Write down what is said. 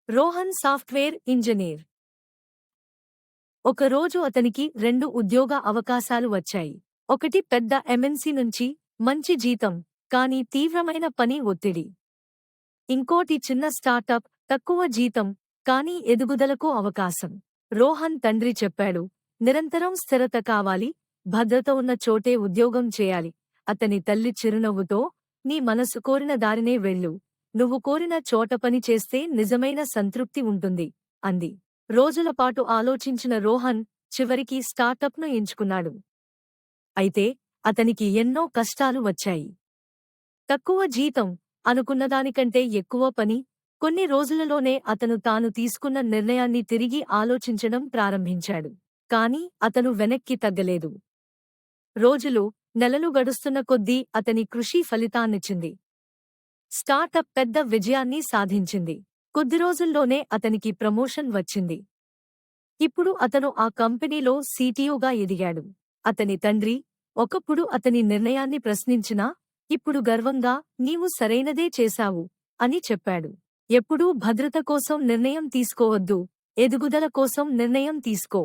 Rohan software engineer. ఒకరోజు అతనికి 2 ఉద్యోగ అవకాశాలు వచ్చాయి. ఒకటి పెద్ద ఎంఎన్సీ నుంచి మంచి జీతం, కానీ తీవ్రమైన పని ఒత్తిడి. ఇంకోటి చిన్న స్టార్టప్, తక్కువ జీతం, కానీ ఎదుగుదలకు అవకాశం. రోహన్ తండ్రి చెప్పాడు, నిరంతరం స్థిరత కావాలి, భద్రత ఉన్న చోటే ఉద్యోగం చేయాలి. అతని తల్లి చిరునవ్వుతో, నీ మనసు కోరిన దారినే వెళ్ళు, నువ్వు కోరిన చోట పని చేస్తే నిజమైన సంతృప్తి ఉంటుంది అంది. రోజులపాటు ఆలోచించిన రోహన్ చివరికి స్టార్టప్ను ఎంచుకున్నాడు. అయితే అతనికి ఎన్నో కష్టాలు వచ్చాయి. తక్కువ జీతం, అనుకున్నదానికంటే ఎక్కువ పని. కొన్ని రోజులలోనే అతను తాను తీసుకున్న నిర్ణయాన్ని తిరిగి ఆలోచించడం ప్రారంభించాడు. కాని అతను వెనక్కి తగ్గలేదు. రోజులు, నెలలు గడుస్తున్న కొద్దీ అతని కృషి ఫలితాన్నిచ్చింది. స్టార్టప్ పెద్ద విజయాన్ని సాధించింది. కొద్ది రోజుల్లోనే అతనికి ప్రమోషన్ వచ్చింది. ఇప్పుడు అతను ఆ కంపెనీలో సీటీఓగా ఎదిగాడు. అతని తండ్రి ఒకప్పుడు అతని నిర్ణయాన్ని ప్రశ్నించినా, ఇప్పుడు గర్వంగా, నీవు సరైనదే చేశావు అని చెప్పాడు. ఎప్పుడూ భద్రత కోసం నిర్ణయం తీసుకోవద్దు, ఎదుగుదల కోసం నిర్ణయం తీసుకో.